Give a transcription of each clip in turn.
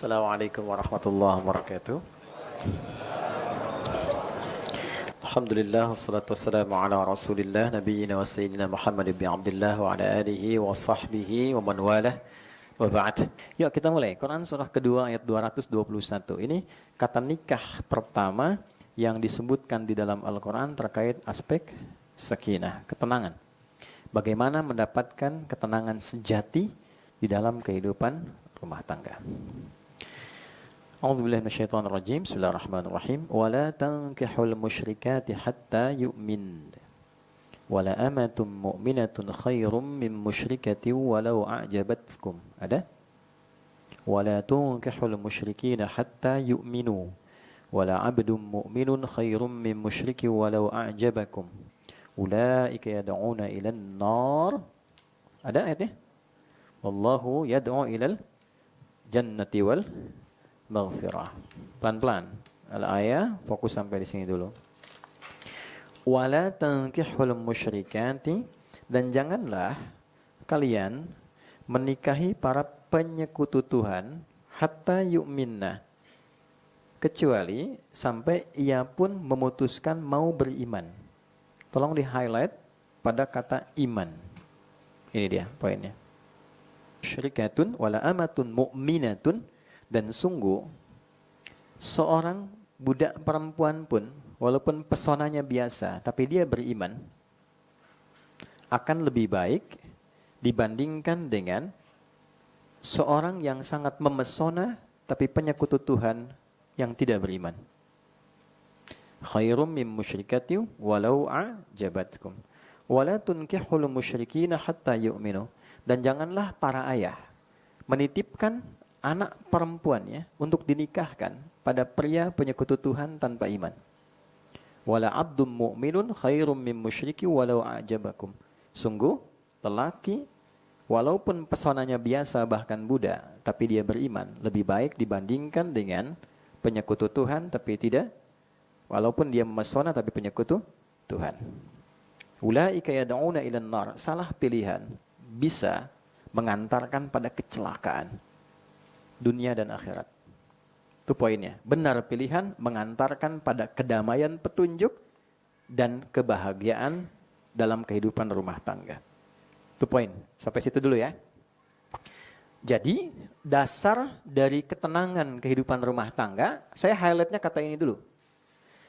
Assalamualaikum warahmatullahi wabarakatuh. Alhamdulillah wassalatu wassalamu ala Rasulillah nabiyina wa sayyidina Muhammad bin Abdullah wa ala alihi wa sahbihi wa man walah wa ba'd. Yuk kita mulai. Quran surah kedua ayat 221. Ini kata nikah pertama yang disebutkan di dalam Al-Quran terkait aspek sakinah, ketenangan. Bagaimana mendapatkan ketenangan sejati di dalam kehidupan rumah tangga. A'udzubillahi minasyaitonir rajim. Bismillahirrahmanirrahim. Wala tankihul musyrikati hatta yu'min. Wala amatun mu'minatun khairum min musyrikatin walau a'jabatkum. Ada? Wala tankihul musyrikina hatta yu'minu. Wala 'abdun mu'minun khairum min musyrikin walau a'jabakum. Ulaika yad'una ilan nar. Ada ayatnya? Wallahu yad'u ilal jannati wal maghfirah. Pelan-pelan. Al-ayah, fokus sampai di sini dulu. Wala tankihul musyrikati, dan janganlah kalian menikahi para penyekutu Tuhan hatta yu'minna, kecuali sampai ia pun memutuskan mau beriman. Tolong di-highlight pada kata iman. Ini dia poinnya. Syirikatun wala amatun mu'minatun, dan sungguh seorang budak perempuan pun walaupun pesonanya biasa tapi dia beriman akan lebih baik dibandingkan dengan seorang yang sangat memesona tapi penyekutu Tuhan yang tidak beriman. Khairum min musyrikati walau a'jabatkum. Wala tunkihul musyrikina hatta yu'minu, dan janganlah para ayah menitipkan anak perempuannya untuk dinikahkan pada pria penyekutu Tuhan tanpa iman. Wala 'abdun mu'minun khairum min musyriki walau a'jabakum. Sungguh lelaki walaupun pesonanya biasa bahkan budak tapi dia beriman lebih baik dibandingkan dengan penyekutu Tuhan tapi tidak, walaupun dia memesona tapi penyekutu Tuhan. Ulaika yad'una ilan nar. Salah pilihan bisa mengantarkan pada kecelakaan dunia dan akhirat. Itu poinnya. Benar pilihan mengantarkan pada kedamaian, petunjuk, dan kebahagiaan dalam kehidupan rumah tangga. Itu poin. Sampai situ dulu ya. Jadi, dasar dari ketenangan kehidupan rumah tangga, saya highlightnya kata ini dulu.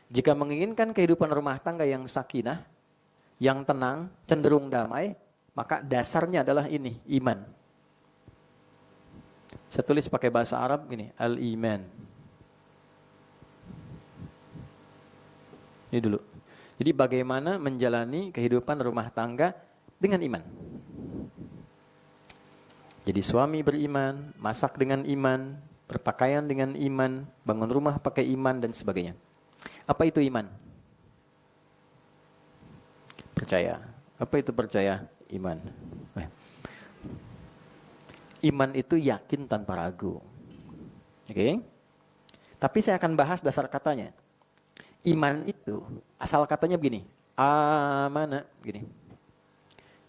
Jika menginginkan kehidupan rumah tangga yang sakinah, yang tenang, cenderung damai, maka dasarnya adalah ini, iman. Saya tulis pakai bahasa Arab gini, al-iman. Ini dulu. Jadi bagaimana menjalani kehidupan rumah tangga dengan iman. Jadi suami beriman, masak dengan iman, berpakaian dengan iman, bangun rumah pakai iman dan sebagainya. Apa itu iman? Percaya. Apa itu percaya? Iman. Iman itu yakin tanpa ragu. Oke? Tapi saya akan bahas dasar katanya. Iman itu asal katanya begini. Amana, begini.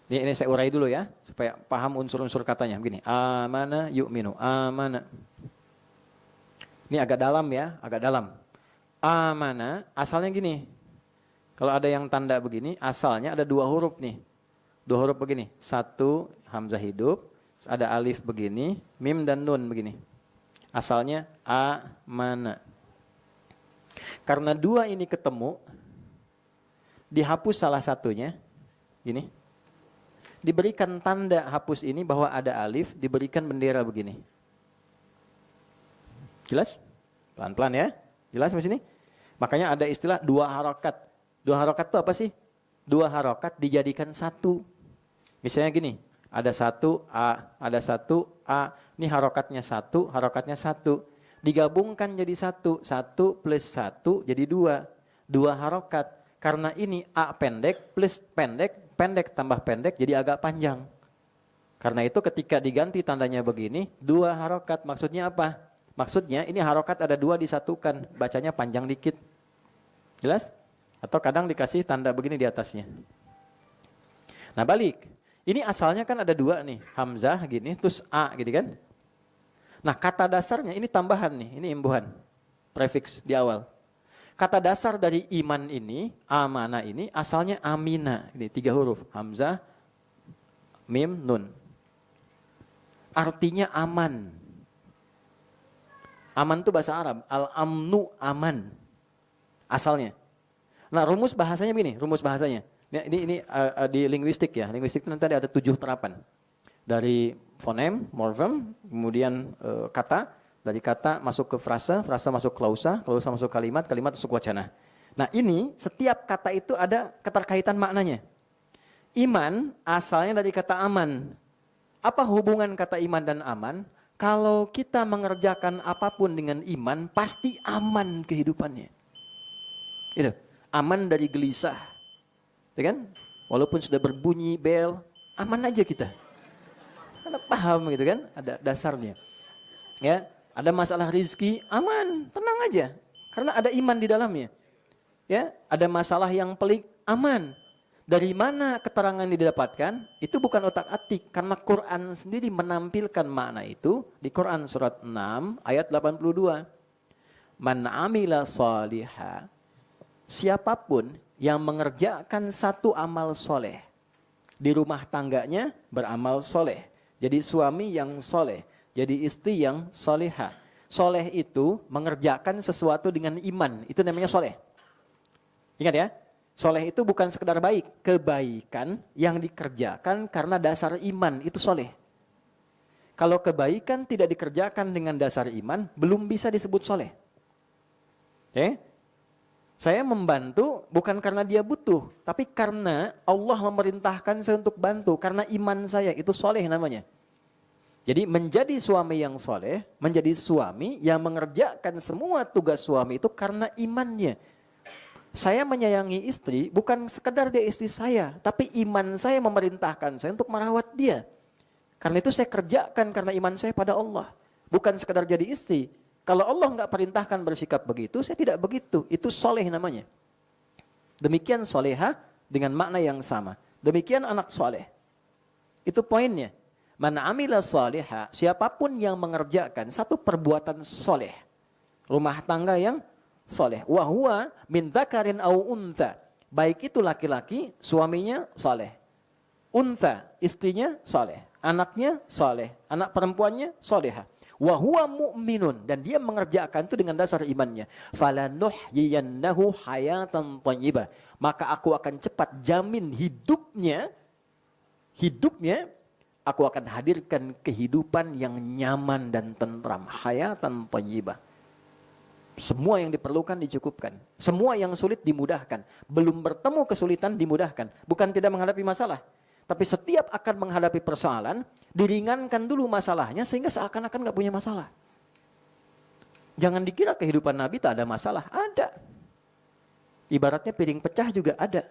Ini saya urai dulu ya supaya paham unsur-unsur katanya. Begini. Amana yu'minu. Amana. Ini agak dalam ya, agak dalam. Amana asalnya gini. Kalau ada yang tanda begini, asalnya ada dua huruf nih. Dua huruf begini. Satu hamzah hidup. Ada alif begini, mim dan nun begini. Asalnya amana. Karena dua ini ketemu, dihapus salah satunya, gini. Diberikan tanda hapus ini bahwa ada alif, diberikan bendera begini. Jelas? Pelan-pelan ya. Jelas di sini? Makanya ada istilah dua harokat. Dua harokat itu apa sih? Dua harokat dijadikan satu. Misalnya gini. Ada satu A, ada satu A. Ini harokatnya satu. Digabungkan jadi satu. Satu plus satu jadi dua. Dua harokat. Karena ini A pendek plus pendek. Pendek tambah pendek jadi agak panjang. Karena itu ketika diganti tandanya begini. Dua harokat. Maksudnya apa? Maksudnya ini harokat ada dua disatukan. Bacanya panjang dikit. Jelas? Atau kadang dikasih tanda begini di atasnya. Nah balik. Ini asalnya kan ada dua nih, hamzah gini, terus a gitu kan. Nah, kata dasarnya ini tambahan nih, ini imbuhan. Prefix di awal. Kata dasar dari iman ini, amanah ini asalnya amina. Ini 3 huruf, hamzah, mim, nun. Artinya aman. Aman itu bahasa Arab, al-amnu aman. Asalnya. Nah, rumus bahasanya begini, rumus bahasanya. Ini di linguistik ya. Linguistik itu nanti ada 7 terapan. Dari fonem, morfem, kemudian kata, dari kata masuk ke frasa, frasa masuk klausa, klausa masuk kalimat, kalimat masuk wacana. Nah, ini setiap kata itu ada keterkaitan maknanya. Iman asalnya dari kata aman. Apa hubungan kata iman dan aman? Kalau kita mengerjakan apapun dengan iman, pasti aman kehidupannya. Itu, aman dari gelisah. Ya kan? Walaupun sudah berbunyi bel, aman aja kita. Karena paham gitu kan, ada dasarnya. Ya, ada masalah rizki, aman, tenang aja. Karena ada iman di dalamnya. Ya, ada masalah yang pelik, aman. Dari mana keterangan ini didapatkan? Itu bukan otak-atik, karena Quran sendiri menampilkan makna itu di Quran surat 6 ayat 82. Man amila salihah, siapapun yang mengerjakan satu amal soleh, di rumah tangganya beramal soleh, jadi suami yang soleh, jadi istri yang solehah. Soleh itu mengerjakan sesuatu dengan iman, itu namanya soleh. Ingat ya, soleh itu bukan sekedar baik, kebaikan yang dikerjakan karena dasar iman, itu soleh. Kalau kebaikan tidak dikerjakan dengan dasar iman, belum bisa disebut soleh. Saya membantu bukan karena dia butuh, tapi karena Allah memerintahkan saya untuk bantu, karena iman saya, itu soleh namanya. Jadi menjadi suami yang soleh, menjadi suami yang mengerjakan semua tugas suami itu karena imannya. Saya menyayangi istri bukan sekedar dia istri saya, tapi iman saya memerintahkan saya untuk merawat dia. Karena itu saya kerjakan karena iman saya pada Allah. Bukan sekedar jadi istri. Kalau Allah nggak perintahkan bersikap begitu, saya tidak begitu. Itu soleh namanya. Demikian soleha dengan makna yang sama. Demikian anak soleh. Itu poinnya. Man amila soleha, siapapun yang mengerjakan satu perbuatan soleh. Rumah tangga yang soleh. Wahuwa min dzakarin au untha. Baik itu laki-laki, suaminya soleh. Untha, istrinya soleh. Anaknya soleh. Anak perempuannya soleha. Wahuwa mu'minun. Dan dia mengerjakan itu dengan dasar imannya. Falanuhyiyannahu hayatan thayyibah. Maka aku akan cepat jamin hidupnya. Aku akan hadirkan kehidupan yang nyaman dan tentram. Hayatan thayyibah. Semua yang diperlukan dicukupkan. Semua yang sulit dimudahkan. Belum bertemu kesulitan dimudahkan. Bukan tidak menghadapi masalah. Tapi setiap akan menghadapi persoalan, diringankan dulu masalahnya sehingga seakan-akan gak punya masalah. Jangan dikira kehidupan Nabi tak ada masalah. Ada. Ibaratnya piring pecah juga ada.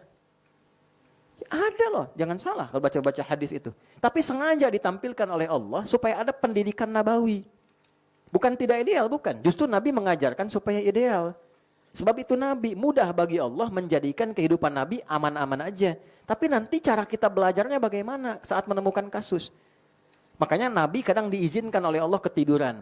Ada loh, jangan salah kalau baca-baca hadis itu. Tapi sengaja ditampilkan oleh Allah supaya ada pendidikan nabawi. Bukan tidak ideal, bukan. Justru Nabi mengajarkan supaya ideal. Sebab itu Nabi mudah bagi Allah menjadikan kehidupan Nabi aman-aman aja. Tapi nanti cara kita belajarnya bagaimana saat menemukan kasus. Makanya Nabi kadang diizinkan oleh Allah ketiduran.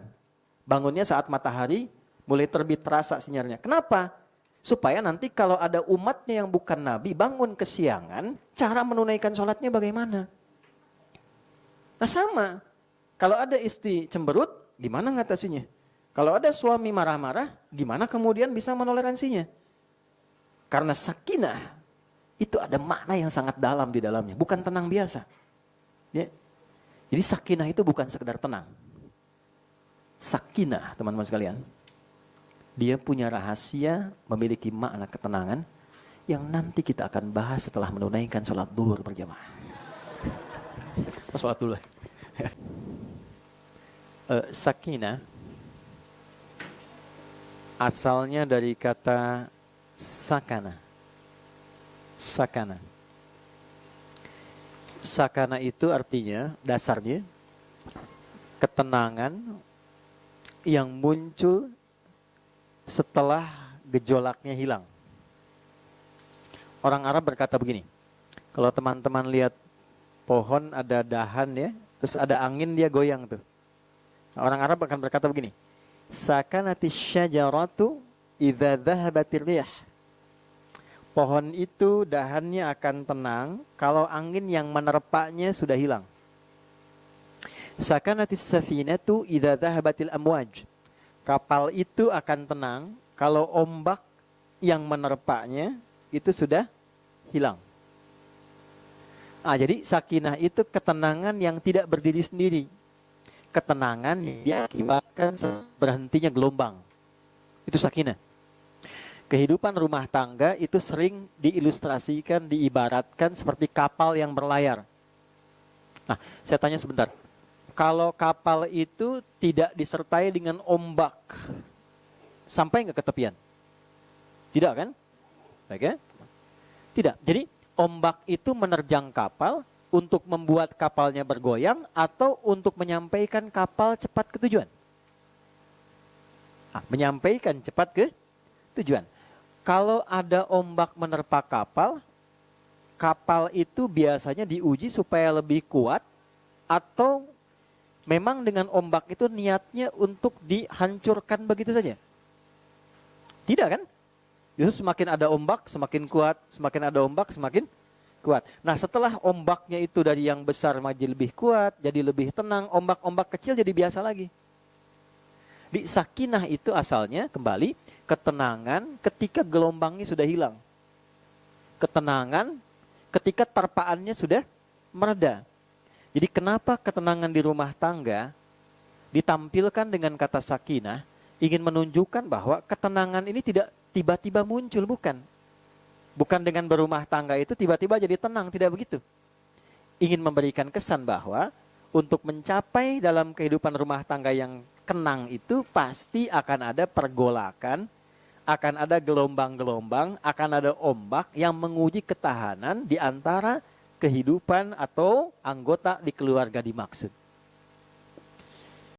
Bangunnya saat matahari mulai terbit terasa sinyalnya. Kenapa? Supaya nanti kalau ada umatnya yang bukan Nabi bangun kesiangan, cara menunaikan sholatnya bagaimana? Nah sama, kalau ada istri cemberut, gimana ngatasinya? Kalau ada suami marah-marah, gimana kemudian bisa menoleransinya? Karena sakinah, itu ada makna yang sangat dalam di dalamnya, bukan tenang biasa. Ya. Jadi sakinah itu bukan sekedar tenang. Sakinah, teman-teman sekalian, dia punya rahasia, memiliki makna ketenangan, yang nanti kita akan bahas setelah menunaikan sholat duhur berjamaah. Sholat dulu. Sakinah asalnya dari kata sakana. Sakana. Sakana itu artinya, dasarnya, ketenangan yang muncul setelah gejolaknya hilang. Orang Arab berkata begini, kalau teman-teman lihat pohon ada dahan ya, terus ada angin dia goyang tuh. Orang Arab akan berkata begini, sakanatis syajaratu idza dhahabatir rih. Pohon itu dahannya akan tenang kalau angin yang menerpanya sudah hilang. Sakanatis safinatu idza dhahabatil amwaj. Kapal itu akan tenang kalau ombak yang menerpanya itu sudah hilang. Jadi sakinah itu ketenangan yang tidak berdiri sendiri. Ketenangan yang diakibatkan berhentinya gelombang. Itu sakinah. Kehidupan rumah tangga itu sering diilustrasikan, diibaratkan seperti kapal yang berlayar. Nah, saya tanya sebentar. Kalau kapal itu tidak disertai dengan ombak, sampai nggak ke tepian? Tidak kan? Oke? Tidak. Jadi ombak itu menerjang kapal untuk membuat kapalnya bergoyang atau untuk menyampaikan kapal cepat ke tujuan? Menyampaikan cepat ke tujuan. Kalau ada ombak menerpa kapal, kapal itu biasanya diuji supaya lebih kuat atau memang dengan ombak itu niatnya untuk dihancurkan begitu saja? Tidak kan? Justru semakin ada ombak, semakin kuat, semakin ada ombak, semakin kuat. Nah, setelah ombaknya itu dari yang besar menjadi lebih kuat, jadi lebih tenang, ombak-ombak kecil jadi biasa lagi. Di sakinah itu asalnya kembali ketenangan ketika gelombangnya sudah hilang. Ketenangan ketika terpaannya sudah mereda. Jadi kenapa ketenangan di rumah tangga ditampilkan dengan kata sakinah, ingin menunjukkan bahwa ketenangan ini tidak tiba-tiba muncul, bukan. Bukan dengan berumah tangga itu tiba-tiba jadi tenang, tidak begitu. Ingin memberikan kesan bahwa untuk mencapai dalam kehidupan rumah tangga yang tenang itu pasti akan ada pergolakan, akan ada gelombang-gelombang, akan ada ombak yang menguji ketahanan di antara kehidupan atau anggota di keluarga dimaksud.